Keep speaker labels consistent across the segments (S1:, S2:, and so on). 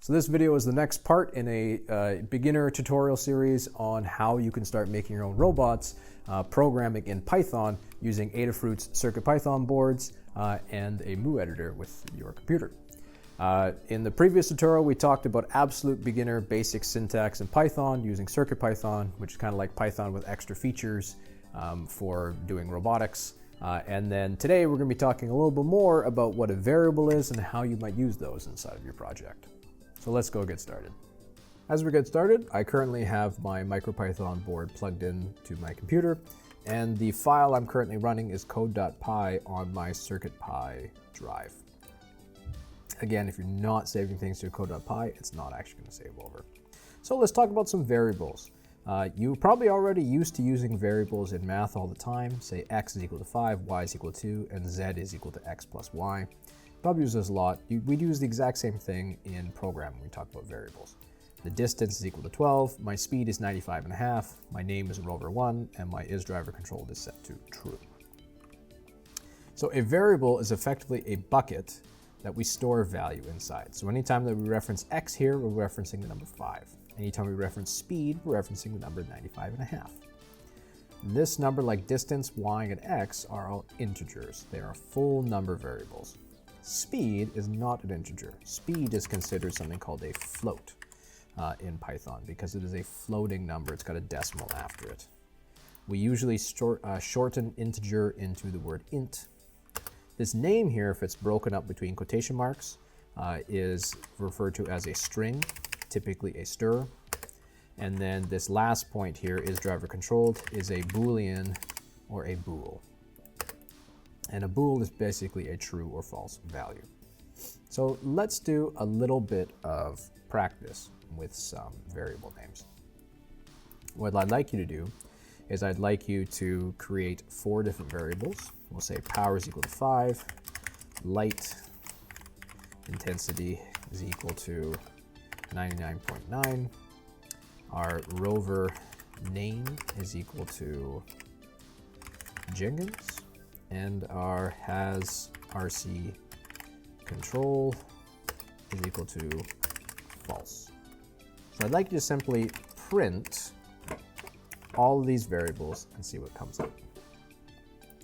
S1: So this video is the next part in a beginner tutorial series on how you can start making your own robots, programming in Python using Adafruit's CircuitPython boards and a Mu editor with your computer. In the previous tutorial, we talked about absolute beginner basic syntax in Python using CircuitPython, which is kind of like Python with extra features for doing robotics. And then today we're going to be talking a little bit more about what a variable is and how you might use those inside of your project. So let's go get started. As we get started, I currently have my MicroPython board plugged in to my computer, and the file I'm currently running is code.py on my CircuitPy drive. Again, if you're not saving things to code.py, it's not actually going to save over. So let's talk about some variables. You're probably already used to using variables in math all the time. Say x is equal to 5, y is equal to 2, and z is equal to x plus y. Probably use this a lot. We'd use the exact same thing in programming when we talk about variables. The distance is equal to 12, my speed is 95.5, my name is rover1, and my isDriver controlled is set to true. So a variable is effectively a bucket that we store value inside. So anytime that we reference x here, we're referencing the number 5. Anytime we reference speed, we're referencing the number 95.5. This number, like distance, y, and x, are all integers. They are full number variables. Speed is not an integer. Speed is considered something called a float in Python because it is a floating number. It's got a decimal after it. We usually shorten integer into the word int. This name here, if it's broken up between quotation marks, is referred to as a string, typically a str. And then this last point here, isDriver controlled, is a Boolean or a bool. And a bool is basically a true or false value. So let's do a little bit of practice with some variable names. What I'd like you to do is I'd like you to create 4 different variables. We'll say power is equal to 5, light intensity is equal to 99.9, our rover name is equal to Jenkins, and our has RC control is equal to false. So I'd like you to simply print all of these variables and see what comes up.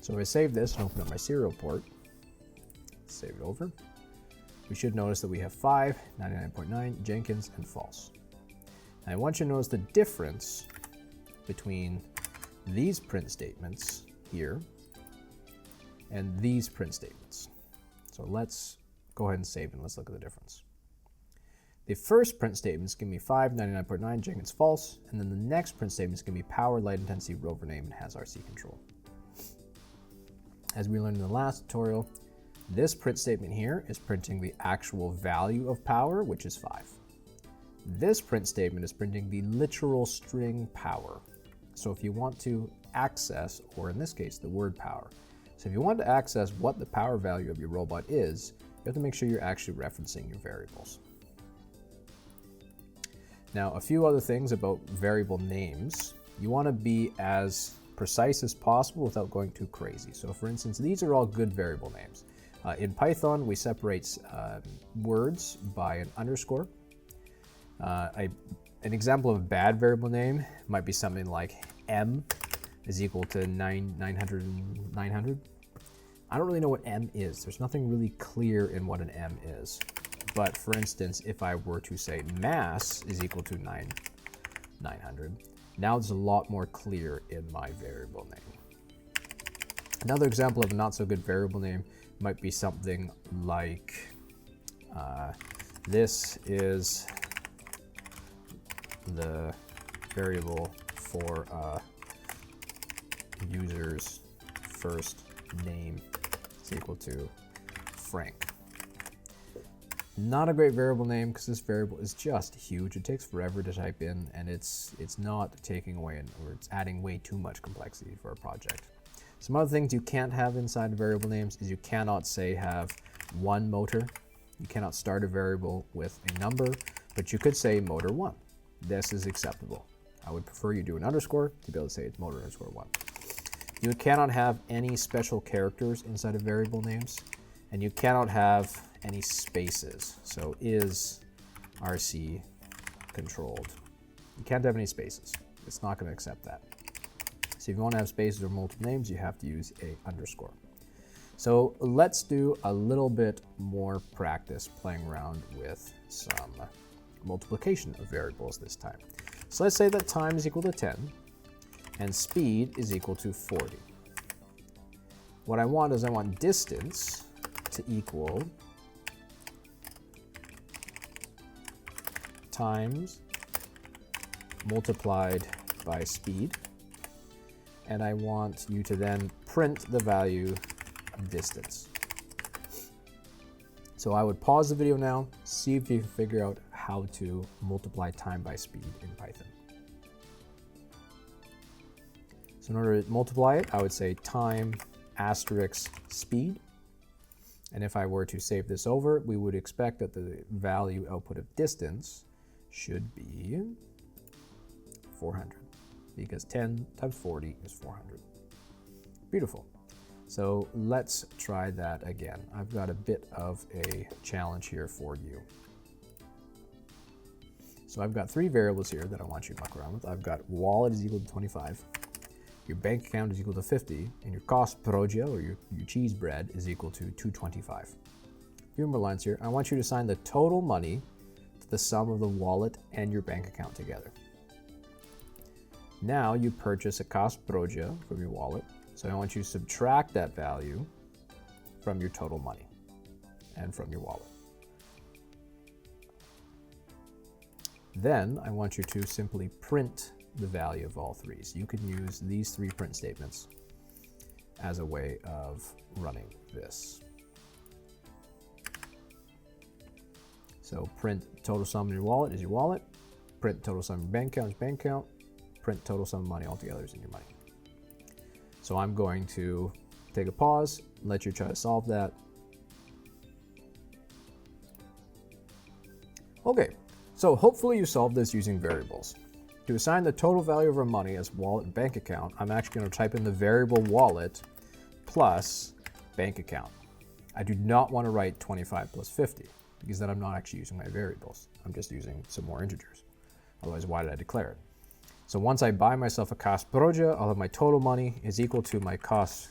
S1: So if I save this and open up my serial port, save it over, we should notice that we have 5, 99.9, Jenkins, and false. And I want you to notice the difference between these print statements here and these print statements. So let's go ahead and save and let's look at the difference. The first print statement is going to be 5, 99.9, Jenkins, false, and then the next print statement is going to be power, light intensity, rover name, and has RC control. As we learned in the last tutorial, this print statement here is printing the actual value of power, which is 5. This print statement is printing the literal string power. So if you want to access, or in this case, the word power. So if you want to access what the power value of your robot is, you have to make sure you're actually referencing your variables. Now, a few other things about variable names. You want to be as precise as possible without going too crazy. So for instance, these are all good variable names. In Python, we separate words by an underscore. An example of a bad variable name might be something like m is equal to 900. I don't really know what m is. There's nothing really clear in what an m is. But for instance, if I were to say mass is equal to 900, now it's a lot more clear in my variable name. Another example of a not so good variable name might be something like this is the variable for user's first name is equal to Frank. Not a great variable name because this variable is just huge. It takes forever to type in, and it's not taking away or it's adding way too much complexity for a project. Some other things you can't have inside variable names is you cannot say have one motor. You cannot start a variable with a number, but you could say motor 1. This is acceptable. I would prefer you do an underscore to be able to say it's motor underscore 1. You cannot have any special characters inside of variable names, and you cannot have any spaces. So is RC controlled. You can't have any spaces. It's not going to accept that. So if you want to have spaces or multiple names, you have to use a underscore. So let's do a little bit more practice playing around with some multiplication of variables this time. So let's say that time is equal to 10 and speed is equal to 40. What I want is I want distance to equal times multiplied by speed. And I want you to then print the value of distance. So I would pause the video now, see if you can figure out how to multiply time by speed in Python. So in order to multiply it, I would say time asterisk speed. And if I were to save this over, we would expect that the value output of distance should be 400. Because 10 times 40 is 400. Beautiful. So let's try that again. I've got a bit of a challenge here for you. So I've got 3 variables here that I want you to muck around with. I've got wallet is equal to 25, your bank account is equal to 50, and your cost per dia, or your cheese bread, is equal to 225. A few more lines here. I want you to assign the total money to the sum of the wallet and your bank account together. Now you purchase a cost per dia from your wallet, so I want you to subtract that value from your total money and from your wallet. Then I want you to simply print the value of all 3. So you can use these 3 print statements as a way of running this. So print total sum in your wallet is your wallet, print total sum in your bank account is bank account, print total sum of money altogether is in your money. So I'm going to take a pause, let you try to solve that. Okay, so hopefully you solved this using variables. To assign the total value of our money as wallet and bank account, I'm actually going to type in the variable wallet plus bank account. I do not want to write 25 plus 50 because then I'm not actually using my variables. I'm just using some more integers. Otherwise, why did I declare it? So once I buy myself a cost per dia, I'll have my total money is equal to my cost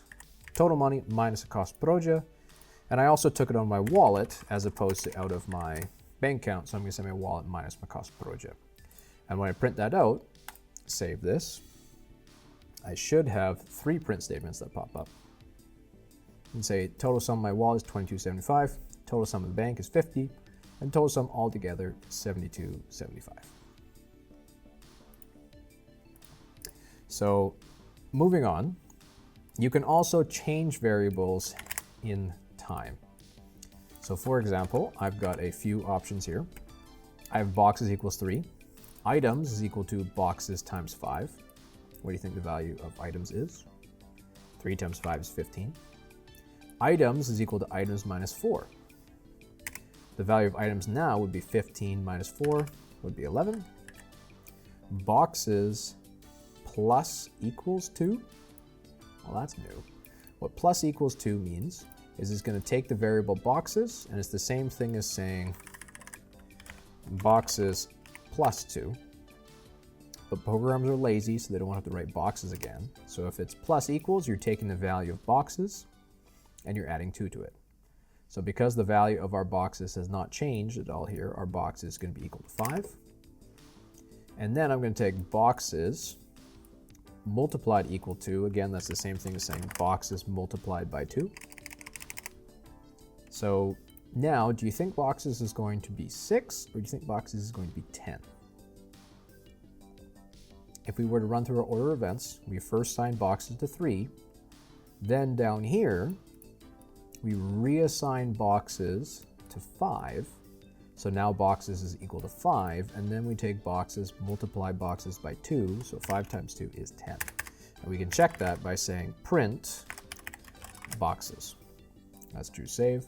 S1: total money minus the cost per dia. And I also took it on my wallet as opposed to out of my bank account. So I'm going to say my wallet minus my cost per dia. And when I print that out, save this, I should have 3 print statements that pop up. And say total sum of my wallet is 2275, total sum of the bank is 50, and total sum altogether is 7275. So moving on, you can also change variables in time. So for example, I've got a few options here. I have boxes equals 3. Items is equal to boxes times 5. What do you think the value of items is? 3 times 5 is 15. Items is equal to items minus 4. The value of items now would be 15 minus 4 would be 11. Boxes plus equals 2. Well, that's new. What plus equals 2 means is it's going to take the variable boxes, and it's the same thing as saying boxes plus 2. But programmers are lazy, so they don't have to write boxes again. So if it's plus equals, you're taking the value of boxes and you're adding 2 to it. So because the value of our boxes has not changed at all here, our box is going to be equal to 5. And then I'm going to take boxes multiplied equal to, again, that's the same thing as saying boxes multiplied by 2. So now, do you think boxes is going to be 6, or do you think boxes is going to be 10? If we were to run through our order of events, we first assign boxes to 3. Then down here, we reassign boxes to 5. So now boxes is equal to 5. And then we take boxes, multiply boxes by 2. So 5 times 2 is 10. And we can check that by saying print boxes. That's true save.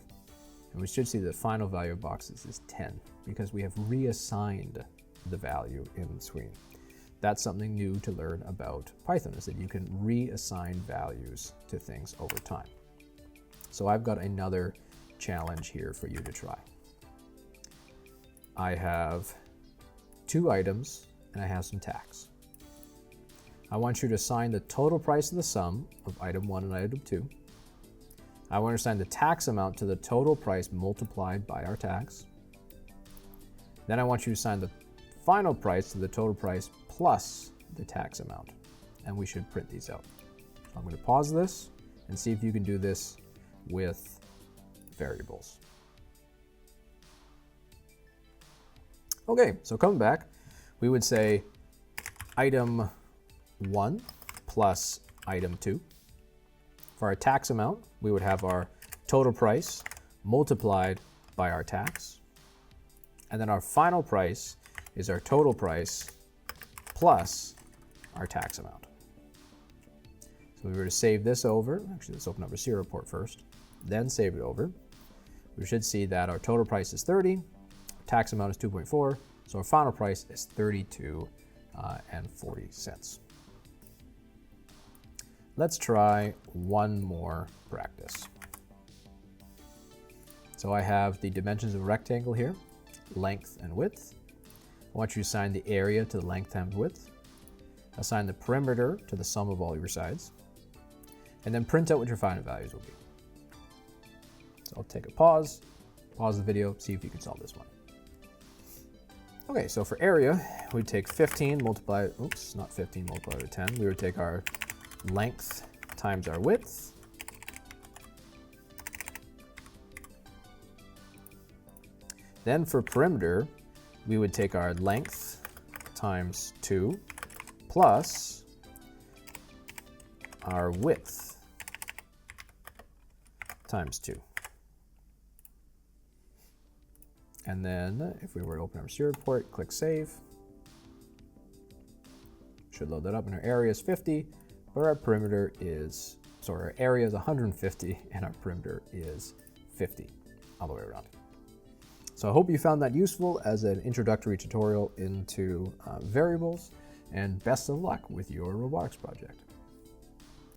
S1: And we should see the final value of boxes is 10 because we have reassigned the value in the screen. That's something new to learn about Python, is that you can reassign values to things over time. So I've got another challenge here for you to try. I have 2 items and I have some tax. I want you to assign the total price of the sum of item 1 and item 2. I want to assign the tax amount to the total price multiplied by our tax. Then I want you to assign the final price to the total price plus the tax amount. And we should print these out. So I'm going to pause this and see if you can do this with variables. Okay, so coming back, we would say item 1 plus item 2. For our tax amount, we would have our total price multiplied by our tax. And then our final price is our total price plus our tax amount. So if we were to save this over, actually let's open up a serial report first, then save it over. We should see that our total price is 30, our tax amount is 2.4, so our final price is 32 and 40 cents. Let's try one more practice. So I have the dimensions of a rectangle here, length and width. I want you to assign the area to the length times width. Assign the perimeter to the sum of all your sides. And then print out what your final values will be. So I'll take a pause the video, see if you can solve this one. Okay, so for area, we'd take 15 multiplied, not 15 multiplied by 10. We would take our length times our width. Then for perimeter, we would take our length times 2 plus our width times 2. And then if we were to open our serial report, click save. Should load that up, and our area is 50, but our perimeter is, sorry, our area is 150 and our perimeter is 50 all the way around. So I hope you found that useful as an introductory tutorial into variables, and best of luck with your robotics project.